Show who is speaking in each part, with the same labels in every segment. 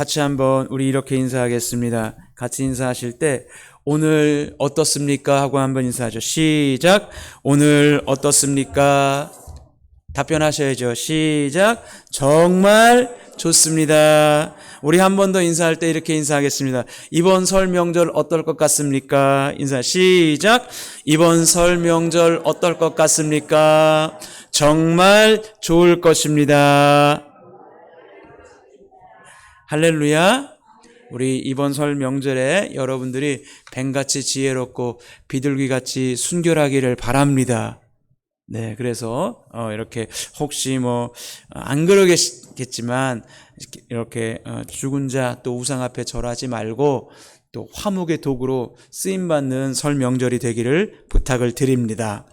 Speaker 1: 같이 한번 우리 이렇게 인사하겠습니다. 같이 인사하실 때 오늘 어떻습니까? 하고 한번 인사하죠. 시작. 오늘 어떻습니까? 답변하셔야죠. 시작. 정말 좋습니다. 우리 한 번 더 인사할 때 이렇게 인사하겠습니다. 이번 설 명절 어떨 것 같습니까? 인사 시작. 이번 설 명절 어떨 것 같습니까? 정말 좋을 것입니다. 할렐루야. 우리 이번 설 명절에 여러분들이 뱀같이 지혜롭고 비둘기같이 순결하기를 바랍니다. 네, 그래서 이렇게 혹시 안 그러겠지만 이렇게 죽은 자 또 우상 앞에 절하지 말고 또 화목의 도구로 쓰임 받는 설 명절이 되기를 부탁을 드립니다.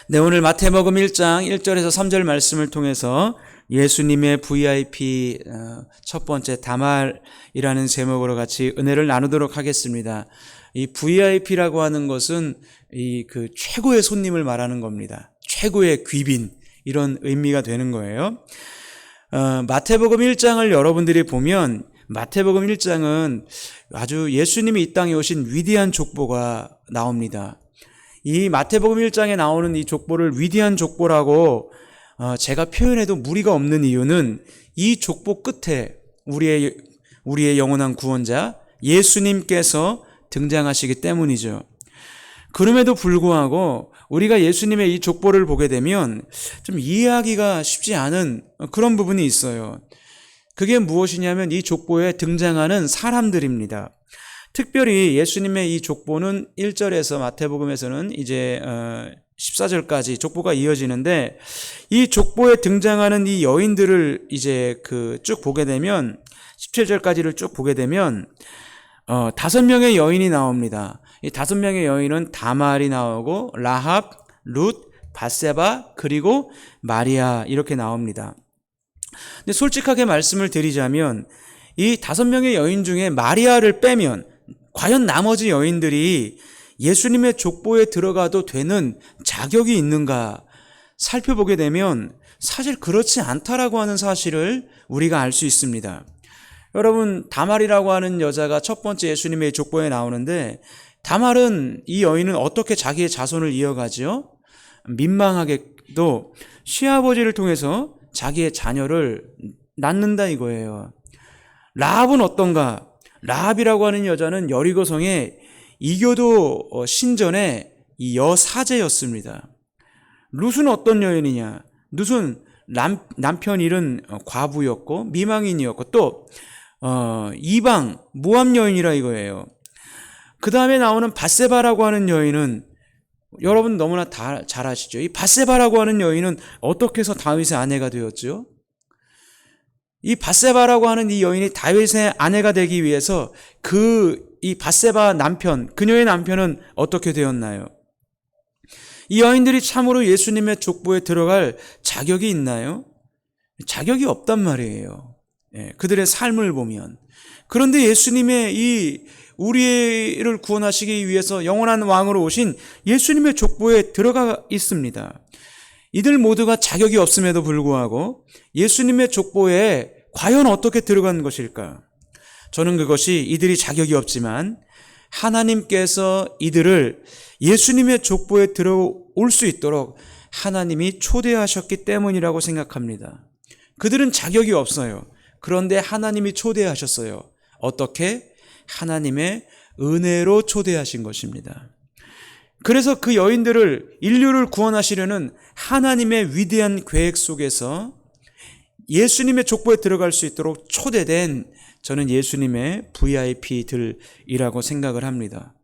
Speaker 1: 네, 오늘 마태복음 1장 1절에서 3절 말씀을 통해서 예수님의 VIP 첫 번째 다말이라는 제목으로 같이 은혜를 나누도록 하겠습니다. 이 VIP라고 하는 것은 그 최고의 손님을 말하는 겁니다. 최고의 귀빈, 이런 의미가 되는 거예요. 마태복음 1장을 여러분들이 보면 마태복음 1장은 아주 예수님이 이 땅에 오신 위대한 족보가 나옵니다. 이 마태복음 1장에 나오는 이 족보를 위대한 족보라고 제가 표현해도 무리가 없는 이유는 이 족보 끝에 우리의 영원한 구원자 예수님께서 등장하시기 때문이죠. 그럼에도 불구하고 우리가 예수님의 이 족보를 보게 되면 좀 이해하기가 쉽지 않은 그런 부분이 있어요. 그게 무엇이냐면 이 족보에 등장하는 사람들입니다. 특별히 예수님의 이 족보는 1절에서 마태복음에서는 이제 14절까지 족보가 이어지는데 이 족보에 등장하는 이 여인들을 이제 쭉 보게 되면 17절까지를 쭉 보게 되면 5명의 여인이 나옵니다. 이 5명의 여인은 다말이 나오고 라합, 룻, 밧세바 그리고 마리아 이렇게 나옵니다. 근데 솔직하게 말씀을 드리자면 이 5명의 여인 중에 마리아를 빼면 과연 나머지 여인들이 예수님의 족보에 들어가도 되는 자격이 있는가 살펴보게 되면 사실 그렇지 않다라고 하는 사실을 우리가 알 수 있습니다. 여러분, 다말이라고 하는 여자가 첫 번째 예수님의 족보에 나오는데 다말은 이 여인은 어떻게 자기의 자손을 이어가죠? 민망하게도 시아버지를 통해서 자기의 자녀를 낳는다 이거예요. 라합은 어떤가? 라합이라고 하는 여자는 여리고성의 이교도 신전의 이 여사제였습니다. 룻은 어떤 여인이냐? 룻은 남편 잃은 과부였고 미망인이었고 또 이방 모압 여인이라 이거예요. 그 다음에 나오는 밧세바라고 하는 여인은 여러분 너무나 다 잘 아시죠? 이 밧세바라고 하는 여인은 어떻게 해서 다윗의 아내가 되었죠? 이 밧세바라고 하는 이 여인이 다윗의 아내가 되기 위해서 이 밧세바 남편, 그녀의 남편은 어떻게 되었나요? 이 여인들이 참으로 예수님의 족보에 들어갈 자격이 있나요? 자격이 없단 말이에요. 그들의 삶을 보면. 그런데 예수님의 우리를 구원하시기 위해서 영원한 왕으로 오신 예수님의 족보에 들어가 있습니다. 이들 모두가 자격이 없음에도 불구하고 예수님의 족보에 과연 어떻게 들어간 것일까? 저는 그것이 이들이 자격이 없지만 하나님께서 이들을 예수님의 족보에 들어올 수 있도록 하나님이 초대하셨기 때문이라고 생각합니다. 그들은 자격이 없어요. 그런데 하나님이 초대하셨어요. 어떻게? 하나님의 은혜로 초대하신 것입니다. 그래서 그 여인들을 인류를 구원하시려는 하나님의 위대한 계획 속에서 예수님의 족보에 들어갈 수 있도록 초대된 저는 예수님의 VIP들이라고 생각을 합니다.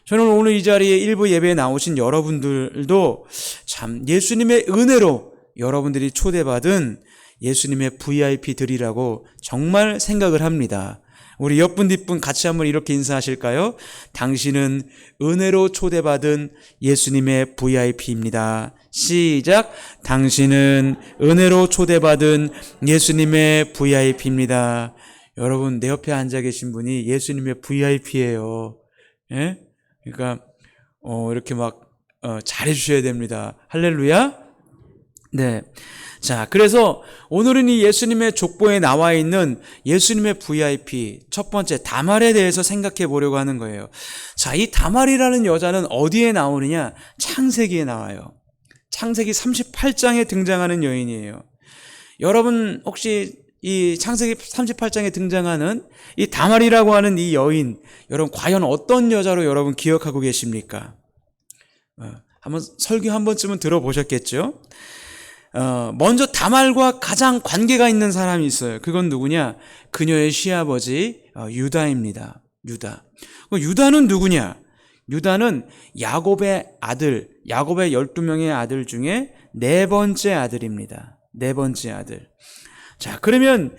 Speaker 1: 저는 오늘 이 자리에 일부 예배에 나오신 여러분들도 참 예수님의 은혜로 여러분들이 초대받은 예수님의 VIP들이라고 정말 생각을 합니다. 우리 옆분 뒷분 같이 한번 이렇게 인사하실까요? 당신은 은혜로 초대받은 예수님의 VIP입니다. 시작. 당신은 은혜로 초대받은 예수님의 VIP입니다. 여러분, 내 옆에 앉아 계신 분이 예수님의 VIP예요. 예? 그러니까 이렇게 막 잘해 주셔야 됩니다. 할렐루야. 네. 자, 그래서 오늘은 이 예수님의 족보에 나와 있는 예수님의 VIP 첫 번째 다말에 대해서 생각해 보려고 하는 거예요. 자, 이 다말이라는 여자는 어디에 나오느냐? 창세기에 나와요. 창세기 38장에 등장하는 여인이에요. 여러분 혹시 이 창세기 38장에 등장하는 이 다말이라고 하는 이 여인, 여러분 과연 어떤 여자로 여러분 기억하고 계십니까? 한번 설교 한 번쯤은 들어보셨겠죠? 먼저 다말과 가장 관계가 있는 사람이 있어요. 그건 누구냐? 그녀의 시아버지 유다입니다. 유다. 유다는 누구냐? 유다는 야곱의 아들, 야곱의 12명의 아들 중에 네 번째 아들입니다. 네 번째 아들. 자, 그러면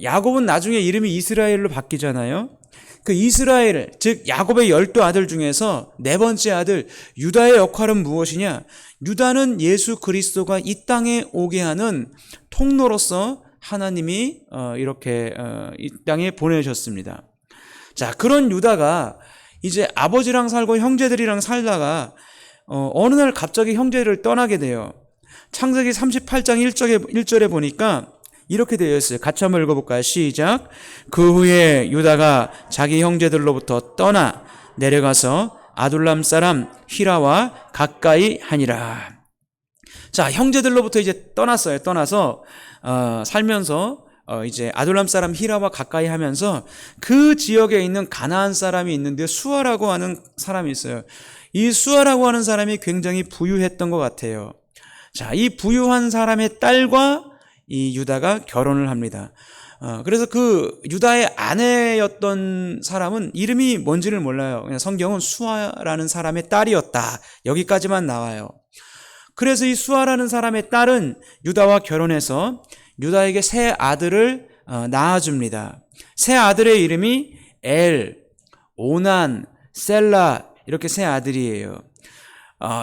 Speaker 1: 야곱은 나중에 이름이 이스라엘로 바뀌잖아요. 그 이스라엘, 즉 야곱의 12아들 중에서 네 번째 아들 유다의 역할은 무엇이냐? 유다는 예수 그리스도가 이 땅에 오게 하는 통로로서 하나님이 이렇게 이 땅에 보내셨습니다. 자, 그런 유다가 이제 아버지랑 살고 형제들이랑 살다가 어느 날 갑자기 형제를 떠나게 돼요. 창세기 38장 1절에 보니까 이렇게 되어 있어요. 같이 한번 읽어볼까요? 시작. 그 후에 유다가 자기 형제들로부터 떠나 내려가서 아둘람 사람 히라와 가까이 하니라. 자, 형제들로부터 이제 떠났어요. 떠나서 살면서 이제 아둘람 사람 히라와 가까이 하면서 그 지역에 있는 가나안 사람이 있는데 수아라고 하는 사람이 있어요. 이 수아라고 하는 사람이 굉장히 부유했던 것 같아요. 자, 이 부유한 사람의 딸과 이 유다가 결혼을 합니다. 그래서 그 유다의 아내였던 사람은 이름이 뭔지를 몰라요. 그냥 성경은 수아라는 사람의 딸이었다. 여기까지만 나와요. 그래서 이 수아라는 사람의 딸은 유다와 결혼해서 유다에게 세 아들을 낳아줍니다. 세 아들의 이름이 엘, 오난, 셀라 이렇게 세 아들이에요.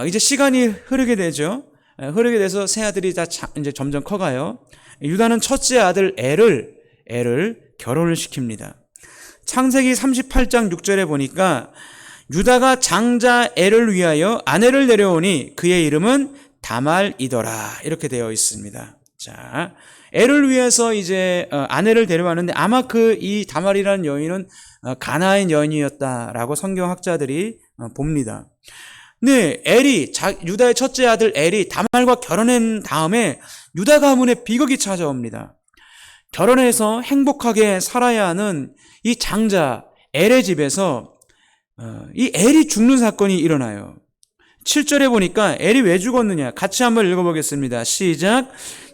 Speaker 1: 이제 시간이 흐르게 되죠. 흐르게 돼서 세 아들이 다 이제 점점 커가요. 유다는 첫째 아들 엘을 결혼을 시킵니다. 창세기 38장 6절에 보니까 유다가 장자 엘을 위하여 아내를 데려오니 그의 이름은 다말이더라. 이렇게 되어 있습니다. 자, 엘을 위해서 이제 아내를 데려왔는데 아마 이 다말이라는 여인은 가나안 여인이었다라고 성경학자들이 봅니다. 네, 유다의 첫째 아들 엘이 다말과 결혼한 다음에 유다 가문에 비극이 찾아옵니다. 결혼해서 행복하게 살아야 하는 이 장자 엘의 집에서 이 엘이 죽는 사건이 일어나요. 7절에 보니까 엘이 왜 죽었느냐? 같이 한번 읽어보겠습니다. 시작.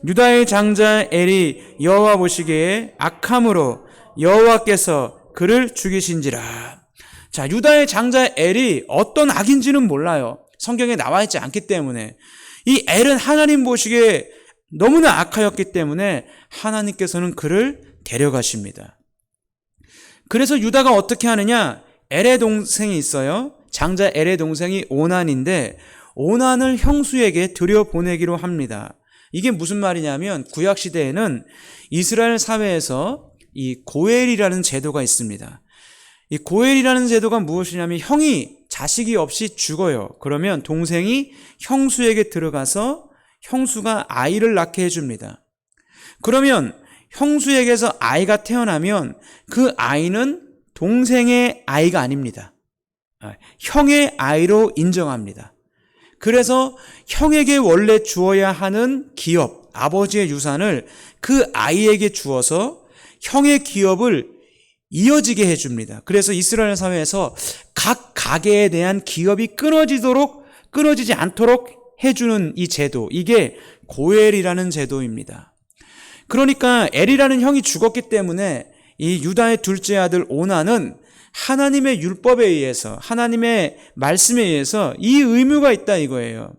Speaker 1: 유다의 장자 엘이 여호와 보시기에 악함으로 여호와께서 그를 죽이신지라. 자, 유다의 장자 엘이 어떤 악인지는 몰라요. 성경에 나와 있지 않기 때문에. 이 엘은 하나님 보시기에 너무나 악하였기 때문에 하나님께서는 그를 데려가십니다. 그래서 유다가 어떻게 하느냐? 엘의 동생이 있어요. 장자 엘의 동생이 오난인데 오난을 형수에게 들여보내기로 합니다. 이게 무슨 말이냐면 구약시대에는 이스라엘 사회에서 이 고엘이라는 제도가 있습니다. 이 고엘이라는 제도가 무엇이냐면 형이 자식이 없이 죽어요. 그러면 동생이 형수에게 들어가서 형수가 아이를 낳게 해줍니다. 그러면 형수에게서 아이가 태어나면 그 아이는 동생의 아이가 아닙니다. 형의 아이로 인정합니다. 그래서 형에게 원래 주어야 하는 기업, 아버지의 유산을 그 아이에게 주어서 형의 기업을 이어지게 해줍니다. 그래서 이스라엘 사회에서 각 가게에 대한 기업이 끊어지지 않도록 해주는 이 제도, 이게 고엘이라는 제도입니다. 그러니까 엘이라는 형이 죽었기 때문에 이 유다의 둘째 아들 오난은 하나님의 율법에 의해서, 하나님의 말씀에 의해서 이 의무가 있다 이거예요.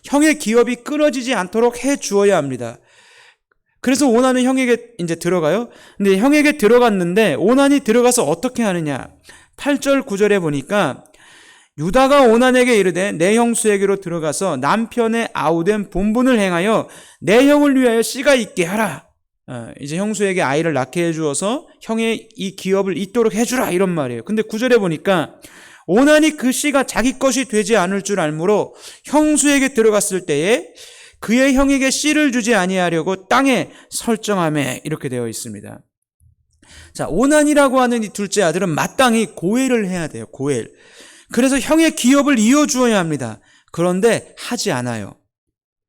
Speaker 1: 형의 기업이 끊어지지 않도록 해 주어야 합니다. 그래서 오난은 형에게 이제 들어가요. 근데 형에게 들어갔는데 오난이 들어가서 어떻게 하느냐? 8절 9절에 보니까 유다가 오난에게 이르되 내 형수에게로 들어가서 남편의 아우된 본분을 행하여 내 형을 위하여 씨가 있게 하라. 이제 형수에게 아이를 낳게 해주어서 형의 이 기업을 잇도록 해주라 이런 말이에요. 근데 9절에 보니까 오난이 그 씨가 자기 것이 되지 않을 줄 알므로 형수에게 들어갔을 때에 그의 형에게 씨를 주지 아니하려고 땅에 설정하매 이렇게 되어 있습니다. 자, 오난이라고 하는 이 둘째 아들은 마땅히 고엘을 해야 돼요. 고엘. 그래서 형의 기업을 이어주어야 합니다. 그런데 하지 않아요.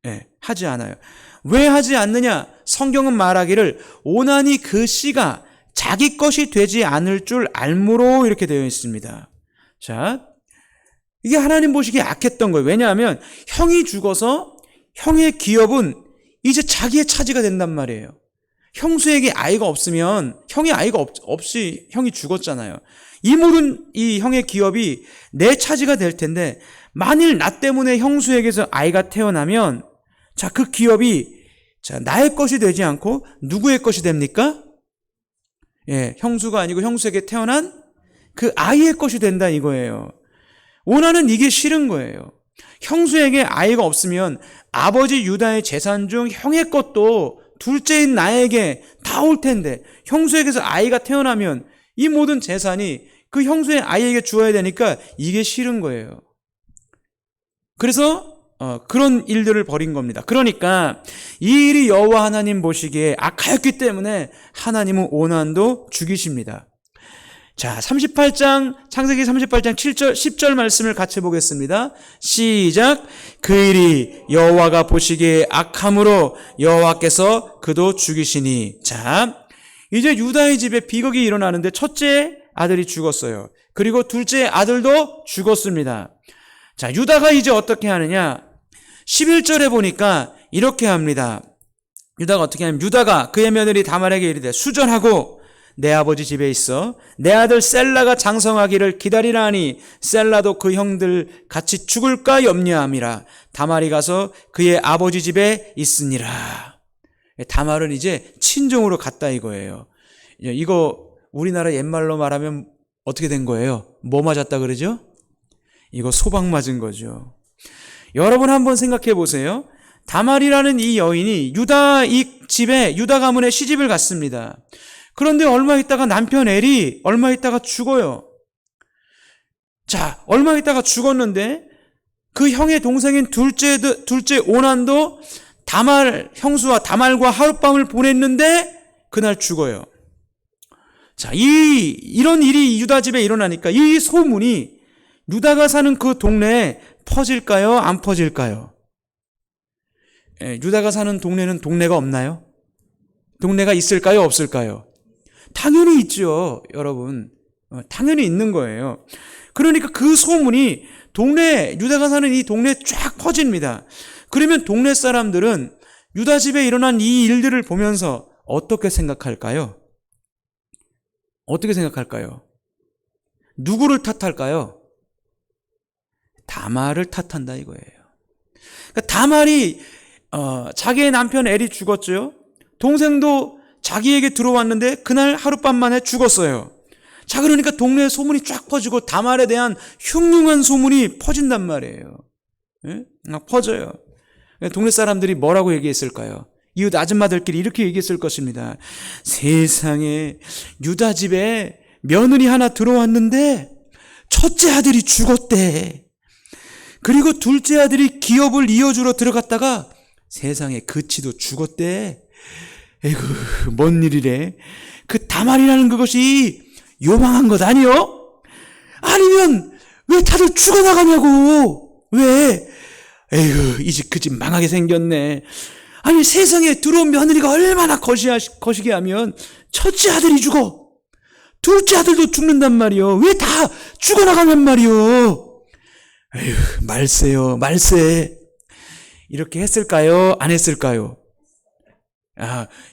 Speaker 1: 예, 하지 않아요. 왜 하지 않느냐? 성경은 말하기를 오난이 그 씨가 자기 것이 되지 않을 줄 알므로 이렇게 되어 있습니다. 자, 이게 하나님 보시기에 악했던 거예요. 왜냐하면 형이 죽어서 형의 기업은 이제 자기의 차지가 된단 말이에요. 형수에게 아이가 없으면 형이 아이가 없이 형이 죽었잖아요. 이 모든 이 형의 기업이 내 차지가 될 텐데 만일 나 때문에 형수에게서 아이가 태어나면 자, 그 기업이 자, 나의 것이 되지 않고 누구의 것이 됩니까? 예, 형수가 아니고 형수에게 태어난 그 아이의 것이 된다 이거예요. 오난은 이게 싫은 거예요. 형수에게 아이가 없으면 아버지 유다의 재산 중 형의 것도 둘째인 나에게 다 올 텐데 형수에게서 아이가 태어나면 이 모든 재산이 그 형수의 아이에게 주어야 되니까 이게 싫은 거예요. 그래서 그런 일들을 벌인 겁니다. 그러니까 이 일이 여호와 하나님 보시기에 악하였기 때문에 하나님은 오난도 죽이십니다. 자, 38장 창세기 38장 7절 10절 말씀을 같이 보겠습니다. 시작. 그 일이 여호와가 보시기에 악함으로 여호와께서 그도 죽이시니. 자, 이제 유다의 집에 비극이 일어나는데 첫째 아들이 죽었어요. 그리고 둘째 아들도 죽었습니다. 자, 유다가 이제 어떻게 하느냐? 11절에 보니까 이렇게 합니다. 유다가 어떻게 하냐면 유다가 그의 며느리 다말에게 이르되 수전하고 내 아버지 집에 있어 내 아들 셀라가 장성하기를 기다리라 하니 셀라도 그 형들 같이 죽을까 염려함이라. 다말이 가서 그의 아버지 집에 있으니라. 다말은 이제 친정으로 갔다 이거예요. 이거 우리나라 옛말로 말하면 어떻게 된 거예요? 뭐 맞았다 그러죠? 이거 소방 맞은 거죠. 여러분 한번 생각해 보세요. 다말이라는 이 여인이 유다 이 집에 유다 가문에 시집을 갔습니다. 그런데 얼마 있다가 남편 엘이 얼마 있다가 죽어요. 자, 얼마 있다가 죽었는데 그 형의 동생인 둘째 오난도 다말 형수와 다말과 하룻밤을 보냈는데 그날 죽어요. 자, 이런 일이 유다 집에 일어나니까 이 소문이 유다가 사는 그 동네에 퍼질까요? 안 퍼질까요? 유다가 사는 동네는 동네가 없나요? 동네가 있을까요? 없을까요? 당연히 있죠, 여러분. 당연히 있는 거예요. 그러니까 그 소문이 유다가 사는 이 동네에 쫙 퍼집니다. 그러면 동네 사람들은 유다 집에 일어난 이 일들을 보면서 어떻게 생각할까요? 어떻게 생각할까요? 누구를 탓할까요? 다말을 탓한다 이거예요. 그러니까 다말이 자기의 남편 엘이 죽었죠. 동생도 자기에게 들어왔는데 그날 하룻밤 만에 죽었어요. 자, 그러니까 동네에 소문이 쫙 퍼지고 다말에 대한 흉흉한 소문이 퍼진단 말이에요. 예? 막 퍼져요. 동네 사람들이 뭐라고 얘기했을까요? 이웃 아줌마들끼리 이렇게 얘기했을 것입니다. 세상에 유다 집에 며느리 하나 들어왔는데 첫째 아들이 죽었대. 그리고 둘째 아들이 기업을 이어주러 들어갔다가 세상에 그치도 죽었대. 에이구, 뭔 일이래. 그 다말이라는 그것이 요망한 것 아니요? 아니면 왜 다들 죽어나가냐고. 왜? 에이구, 이 집 그 집 망하게 생겼네. 아니, 세상에 들어온 며느리가 얼마나 거시게 하면 첫째 아들이 죽어. 둘째 아들도 죽는단 말이요. 왜 다 죽어나가냔 말이요. 에휴, 말세요, 말세. 이렇게 했을까요? 안 했을까요?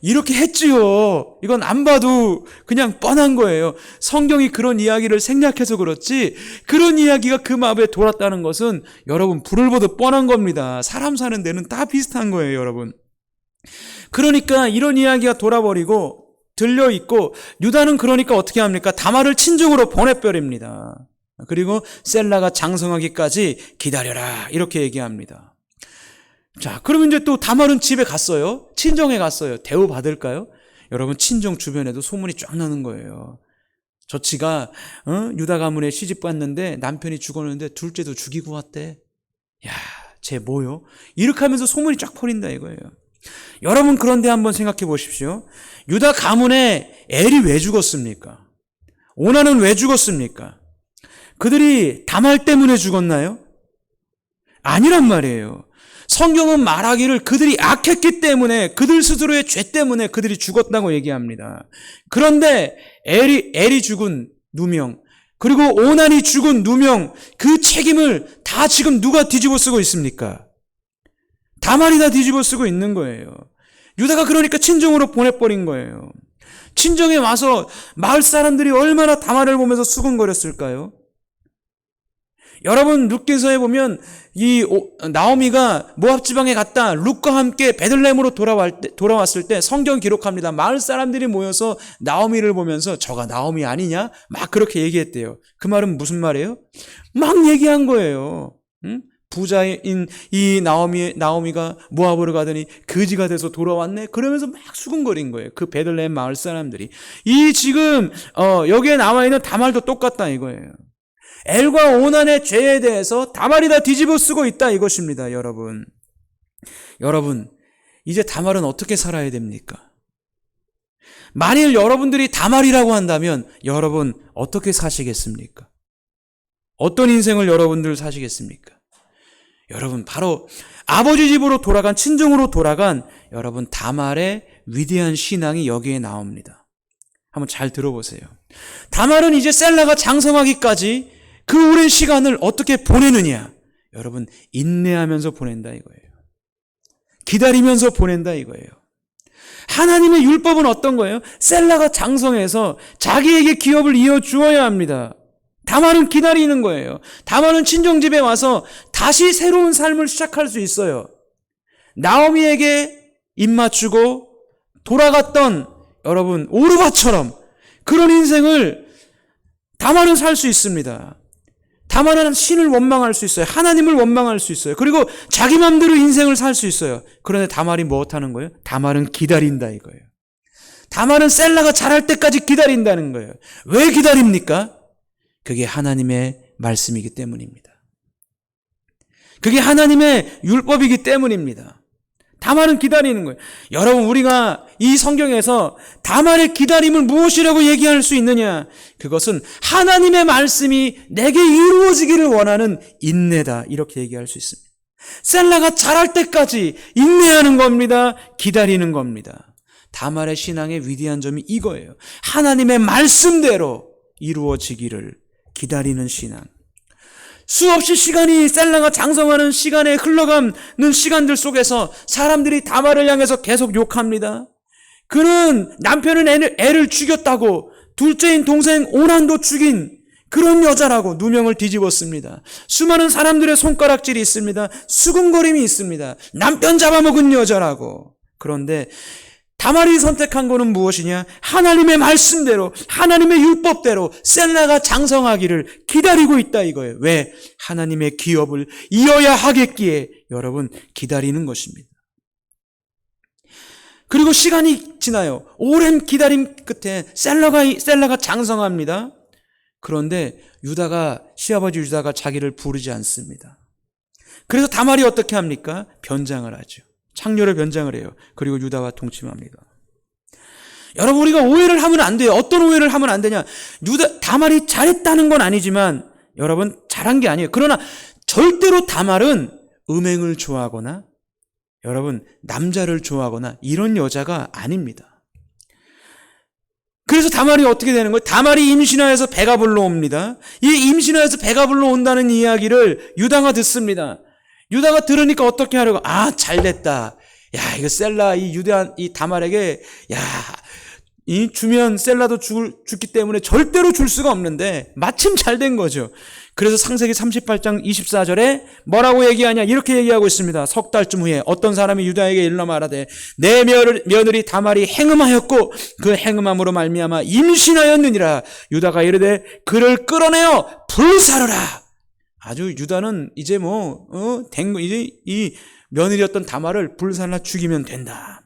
Speaker 1: 이렇게 했지요. 이건 안 봐도 그냥 뻔한 거예요. 성경이 그런 이야기를 생략해서 그렇지, 그런 이야기가 그 마음에 돌았다는 것은 여러분 불을 보듯 뻔한 겁니다. 사람 사는 데는 다 비슷한 거예요, 여러분. 그러니까 이런 이야기가 돌아버리고 들려있고, 유다는 그러니까 어떻게 합니까? 다말을 친정으로 보내버립니다. 그리고 셀라가 장성하기까지 기다려라 이렇게 얘기합니다. 자, 그러면 이제 또 다말은 집에 갔어요. 친정에 갔어요. 대우 받을까요? 여러분, 친정 주변에도 소문이 쫙 나는 거예요. 저치가 유다 가문에 시집 갔는데 남편이 죽었는데 둘째도 죽이고 왔대. 야, 쟤 뭐요? 이렇게 하면서 소문이 쫙 퍼린다 이거예요. 여러분 그런데 한번 생각해 보십시오. 유다 가문의 엘이 왜 죽었습니까? 오나는 왜 죽었습니까? 그들이 다말 때문에 죽었나요? 아니란 말이에요. 성경은 말하기를 그들이 악했기 때문에, 그들 스스로의 죄 때문에 그들이 죽었다고 얘기합니다. 그런데 엘이 죽은 누명, 그리고 오난이 죽은 누명, 그 책임을 다 지금 누가 뒤집어 쓰고 있습니까? 다말이 다 뒤집어 쓰고 있는 거예요. 유다가 그러니까 친정으로 보내버린 거예요. 친정에 와서 마을 사람들이 얼마나 다말을 보면서 수근거렸을까요? 여러분 룻기서에 보면 이 나오미가 모압 지방에 갔다 룻과 함께 베들레헴으로 돌아왔을 때 성경 기록합니다. 마을 사람들이 모여서 나오미를 보면서 저가 나오미 아니냐? 막 그렇게 얘기했대요. 그 말은 무슨 말이에요? 막 얘기한 거예요. 응? 부자인 이 나오미가 모압으로 가더니 거지가 돼서 돌아왔네? 그러면서 막 수근거린 거예요. 그 베들레헴 마을 사람들이. 이 지금 여기에 나와 있는 다말도 똑같다 이거예요. 엘과 오난의 죄에 대해서 다말이 다 뒤집어 쓰고 있다 이것입니다. 여러분 이제 다말은 어떻게 살아야 됩니까? 만일 여러분들이 다말이라고 한다면 여러분 어떻게 사시겠습니까? 어떤 인생을 여러분들 사시겠습니까? 여러분 바로 아버지 집으로 돌아간, 친정으로 돌아간 여러분 다말의 위대한 신앙이 여기에 나옵니다. 한번 잘 들어보세요. 다말은 이제 셀라가 장성하기까지 그 오랜 시간을 어떻게 보내느냐? 여러분 인내하면서 보낸다 이거예요. 기다리면서 보낸다 이거예요. 하나님의 율법은 어떤 거예요? 셀라가 장성해서 자기에게 기업을 이어주어야 합니다. 다말은 기다리는 거예요. 다말은 친정집에 와서 다시 새로운 삶을 시작할 수 있어요. 나오미에게 입맞추고 돌아갔던 여러분 오르바처럼 그런 인생을 다말은 살 수 있습니다. 다말은 신을 원망할 수 있어요. 하나님을 원망할 수 있어요. 그리고 자기 맘대로 인생을 살 수 있어요. 그런데 다말이 무엇하는 거예요? 다말은 기다린다 이거예요. 다말은 셀라가 자랄 때까지 기다린다는 거예요. 왜 기다립니까? 그게 하나님의 말씀이기 때문입니다. 그게 하나님의 율법이기 때문입니다. 다말은 기다리는 거예요. 여러분 우리가 이 성경에서 다말의 기다림을 무엇이라고 얘기할 수 있느냐? 그것은 하나님의 말씀이 내게 이루어지기를 원하는 인내다 이렇게 얘기할 수 있습니다. 셀라가 자랄 때까지 인내하는 겁니다. 기다리는 겁니다. 다말의 신앙의 위대한 점이 이거예요. 하나님의 말씀대로 이루어지기를 기다리는 신앙. 수없이 시간이 셀라가 장성하는 시간에 흘러가는 시간들 속에서 사람들이 다말을 향해서 계속 욕합니다. 그는 남편은 애를 죽였다고 둘째인 동생 오난도 죽인 그런 여자라고 누명을 뒤집었습니다. 수많은 사람들의 손가락질이 있습니다. 수군거림이 있습니다. 남편 잡아먹은 여자라고. 그런데 다말이 선택한 것은 무엇이냐? 하나님의 말씀대로, 하나님의 율법대로 셀라가 장성하기를 기다리고 있다 이거예요. 왜? 하나님의 기업을 이어야 하겠기에 여러분 기다리는 것입니다. 그리고 시간이 지나요. 오랜 기다림 끝에 셀라가 장성합니다. 그런데 시아버지 유다가 자기를 부르지 않습니다. 그래서 다말이 어떻게 합니까? 변장을 하죠. 창녀를 변장을 해요. 그리고 유다와 동침합니다. 여러분 우리가 오해를 하면 안 돼요. 어떤 오해를 하면 안 되냐? 다말이 잘했다는 건 아니지만 여러분 잘한 게 아니에요. 그러나 절대로 다말은 음행을 좋아하거나 여러분 남자를 좋아하거나 이런 여자가 아닙니다. 그래서 다말이 어떻게 되는 거예요? 다말이 임신하여서 배가 불러옵니다. 이 임신하여서 배가 불러온다는 이야기를 유다가 듣습니다. 유다가 들으니까 어떻게 하려고? 잘됐다. 야, 이거 셀라, 이 다말에게, 주면 셀라도 죽기 때문에 절대로 줄 수가 없는데, 마침 잘 된 거죠. 그래서 창세기 38장 24절에 뭐라고 얘기하냐? 이렇게 얘기하고 있습니다. 석 달쯤 후에 어떤 사람이 유다에게 일러 말하되, 내 며느리 다말이 행음하였고, 그 행음함으로 말미암아 임신하였느니라. 유다가 이르되, 그를 끌어내어 불사르라. 아주 유다는 이제 이제 이 며느리였던 다말을 불살라 죽이면 된다.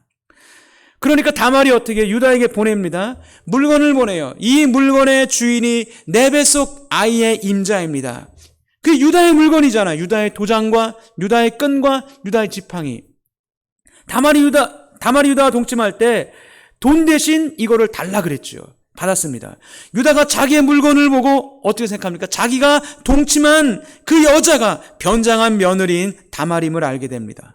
Speaker 1: 그러니까 다말이 어떻게 유다에게 보냅니다. 물건을 보내요. 이 물건의 주인이 내 뱃속 아이의 임자입니다. 그 유다의 물건이잖아. 유다의 도장과 유다의 끈과 유다의 지팡이. 다말이 유다와 동침할 때 돈 대신 이거를 달라 그랬죠. 받았습니다. 유다가 자기의 물건을 보고 어떻게 생각합니까? 자기가 동침한 그 여자가 변장한 며느리인 다말임을 알게 됩니다.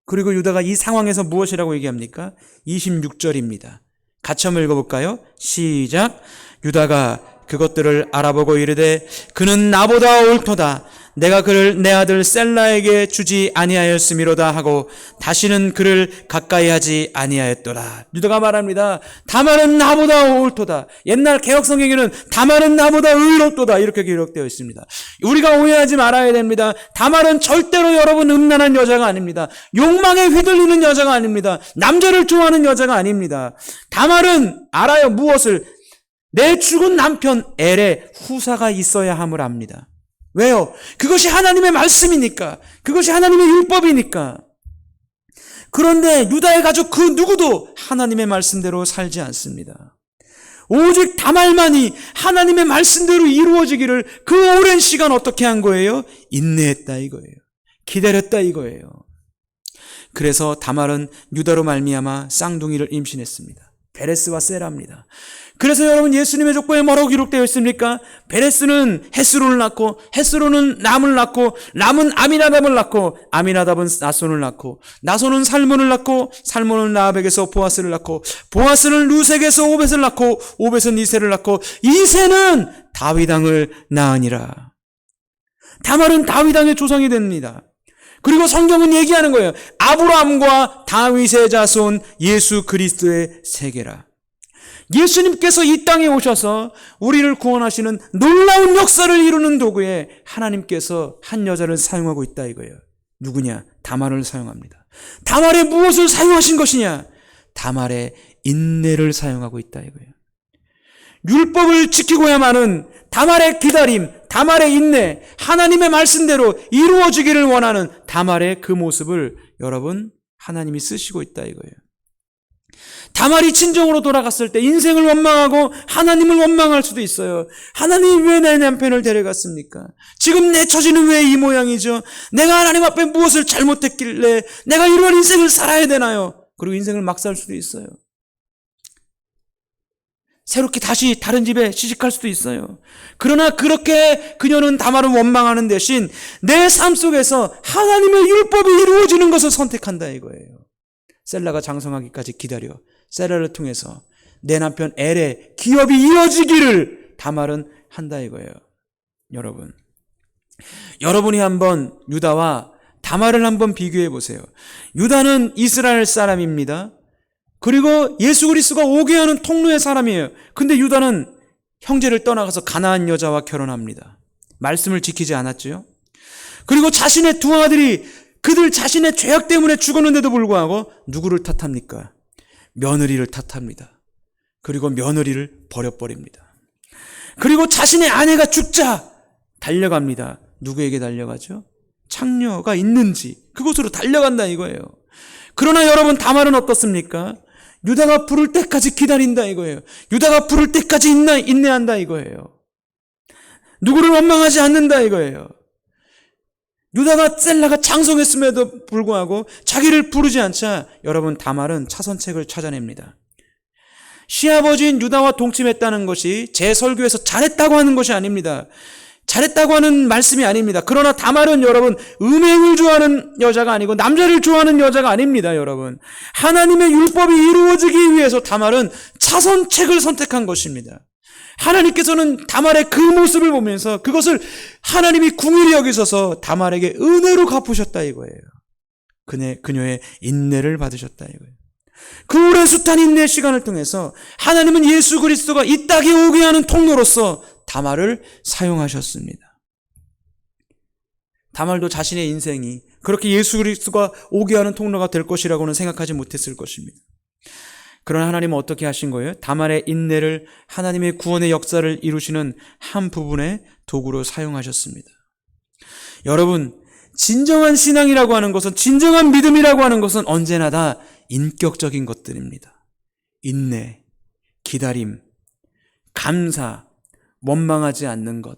Speaker 1: 그리고 유다가 이 상황에서 무엇이라고 얘기합니까? 26절입니다. 같이 한번 읽어볼까요? 시작. 유다가 그것들을 알아보고 이르되 그는 나보다 옳도다. 내가 그를 내 아들 셀라에게 주지 아니하였음이로다 하고 다시는 그를 가까이 하지 아니하였더라. 유다가 말합니다. 다말은 나보다 옳도다. 옛날 개혁성경에는 다말은 나보다 의롭도다 이렇게 기록되어 있습니다. 우리가 오해하지 말아야 됩니다. 다말은 절대로 여러분 음란한 여자가 아닙니다. 욕망에 휘둘리는 여자가 아닙니다. 남자를 좋아하는 여자가 아닙니다. 다말은 알아요. 무엇을? 내 죽은 남편 엘의 후사가 있어야 함을 압니다. 왜요? 그것이 하나님의 말씀이니까. 그것이 하나님의 율법이니까. 그런데 유다의 가족 그 누구도 하나님의 말씀대로 살지 않습니다. 오직 다말만이 하나님의 말씀대로 이루어지기를 그 오랜 시간 어떻게 한 거예요? 인내했다 이거예요. 기다렸다 이거예요. 그래서 다말은 유다로 말미암아 쌍둥이를 임신했습니다. 베레스와 세라입니다. 그래서 여러분 예수님의 족보에 뭐라고 기록되어 있습니까? 베레스는 헤스론을 낳고 헤스론은 람을 낳고 람은 아미나답을 낳고 아미나답은 나손을 낳고 나손은 살몬을 낳고 살몬은 라합에게서 보아스를 낳고 보아스는 루색에서 오벳을 낳고 오벳은 이새를 낳고 이새는 다윗 왕을 낳으니라. 다말은 다윗 왕의 조상이 됩니다. 그리고 성경은 얘기하는 거예요. 아브라함과 다윗의 자손 예수 그리스도의 세계라. 예수님께서 이 땅에 오셔서 우리를 구원하시는 놀라운 역사를 이루는 도구에 하나님께서 한 여자를 사용하고 있다 이거예요. 누구냐? 다말을 사용합니다. 다말에 무엇을 사용하신 것이냐? 다말의 인내를 사용하고 있다 이거예요. 율법을 지키고야만은 다말의 기다림, 다말의 인내, 하나님의 말씀대로 이루어지기를 원하는 다말의 그 모습을 여러분 하나님이 쓰시고 있다 이거예요. 다말이 친정으로 돌아갔을 때 인생을 원망하고 하나님을 원망할 수도 있어요. 하나님 왜 내 남편을 데려갔습니까? 지금 내 처지는 왜 이 모양이죠? 내가 하나님 앞에 무엇을 잘못했길래 내가 이런 인생을 살아야 되나요? 그리고 인생을 막 살 수도 있어요. 새롭게 다시 다른 집에 시집갈 수도 있어요. 그러나 그렇게 그녀는 다말을 원망하는 대신 내 삶 속에서 하나님의 율법이 이루어지는 것을 선택한다 이거예요. 셀라가 장성하기까지 기다려 셀라를 통해서 내 남편 엘의 기업이 이어지기를 다말은 한다 이거예요. 여러분이 한번 유다와 다말을 한번 비교해 보세요. 유다는 이스라엘 사람입니다. 그리고 예수 그리스도가 오게 하는 통로의 사람이에요. 근데 유다는 형제를 떠나가서 가나안 여자와 결혼합니다. 말씀을 지키지 않았죠. 그리고 자신의 두 아들이 그들 자신의 죄악 때문에 죽었는데도 불구하고 누구를 탓합니까? 며느리를 탓합니다. 그리고 며느리를 버려버립니다. 그리고 자신의 아내가 죽자 달려갑니다. 누구에게 달려가죠? 창녀가 있는지 그곳으로 달려간다 이거예요. 그러나 여러분 다말은 어떻습니까? 유다가 부를 때까지 기다린다 이거예요. 유다가 부를 때까지 인내한다 이거예요. 누구를 원망하지 않는다 이거예요. 유다가 셀라가 장성했음에도 불구하고 자기를 부르지 않자 여러분 다말은 차선책을 찾아냅니다. 시아버지인 유다와 동침했다는 것이 제 설교에서 잘했다고 하는 것이 아닙니다. 잘했다고 하는 말씀이 아닙니다. 그러나 다말은 여러분 음행을 좋아하는 여자가 아니고 남자를 좋아하는 여자가 아닙니다. 여러분 하나님의 율법이 이루어지기 위해서 다말은 차선책을 선택한 것입니다. 하나님께서는 다말의 그 모습을 보면서 그것을 하나님이 궁일이 여기셔서 다말에게 은혜로 갚으셨다 이거예요. 그녀의 인내를 받으셨다 이거예요. 그 오랜 숱한 인내의 시간을 통해서 하나님은 예수 그리스도가 이 땅에 오게 하는 통로로서 다말을 사용하셨습니다. 다말도 자신의 인생이 그렇게 예수 그리스도가 오게 하는 통로가 될 것이라고는 생각하지 못했을 것입니다. 그러나 하나님은 어떻게 하신 거예요? 다말의 인내를 하나님의 구원의 역사를 이루시는 한 부분의 도구로 사용하셨습니다. 여러분, 진정한 신앙이라고 하는 것은, 진정한 믿음이라고 하는 것은 언제나 다 인격적인 것들입니다. 인내, 기다림, 감사, 원망하지 않는 것,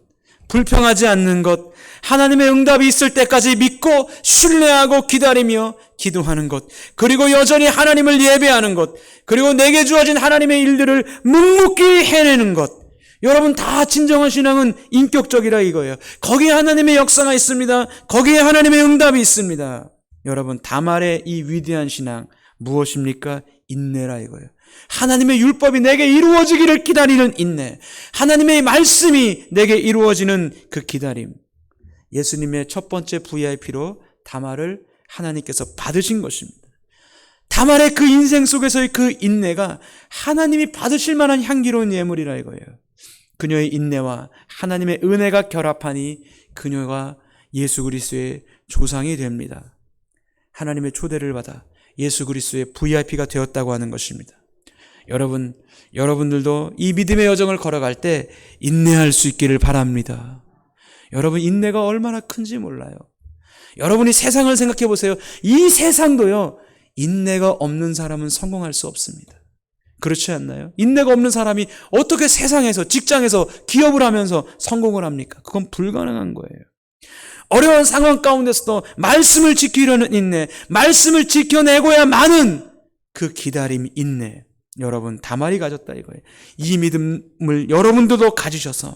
Speaker 1: 불평하지 않는 것, 하나님의 응답이 있을 때까지 믿고 신뢰하고 기다리며 기도하는 것, 그리고 여전히 하나님을 예배하는 것, 그리고 내게 주어진 하나님의 일들을 묵묵히 해내는 것. 여러분, 다 진정한 신앙은 인격적이라 이거예요. 거기에 하나님의 역사가 있습니다. 거기에 하나님의 응답이 있습니다. 여러분, 다말의 이 위대한 신앙 무엇입니까? 인내라 이거예요. 하나님의 율법이 내게 이루어지기를 기다리는 인내, 하나님의 말씀이 내게 이루어지는 그 기다림. 예수님의 첫 번째 VIP로 다말을 하나님께서 받으신 것입니다. 다말의 그 인생 속에서의 그 인내가 하나님이 받으실 만한 향기로운 예물이라 이거예요. 그녀의 인내와 하나님의 은혜가 결합하니 그녀가 예수 그리스도의 조상이 됩니다. 하나님의 초대를 받아 예수 그리스도의 VIP가 되었다고 하는 것입니다. 여러분들도 이 믿음의 여정을 걸어갈 때 인내할 수 있기를 바랍니다. 여러분, 인내가 얼마나 큰지 몰라요. 여러분이 세상을 생각해 보세요. 이 세상도요, 인내가 없는 사람은 성공할 수 없습니다. 그렇지 않나요? 인내가 없는 사람이 어떻게 세상에서, 직장에서, 기업을 하면서 성공을 합니까? 그건 불가능한 거예요. 어려운 상황 가운데서도 말씀을 지키려는 인내, 말씀을 지켜내고야만은 그 기다림, 인내. 여러분, 다말이 가졌다 이거예요. 이 믿음을 여러분들도 가지셔서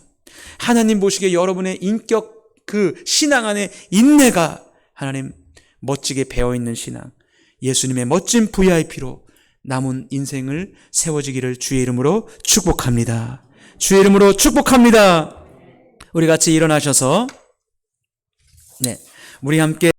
Speaker 1: 하나님 보시기에 여러분의 인격, 그 신앙 안에 인내가 하나님 멋지게 배어있는 신앙, 예수님의 멋진 VIP로 남은 인생을 세워지기를 주의 이름으로 축복합니다. 주의 이름으로 축복합니다. 우리 같이 일어나셔서 우리 함께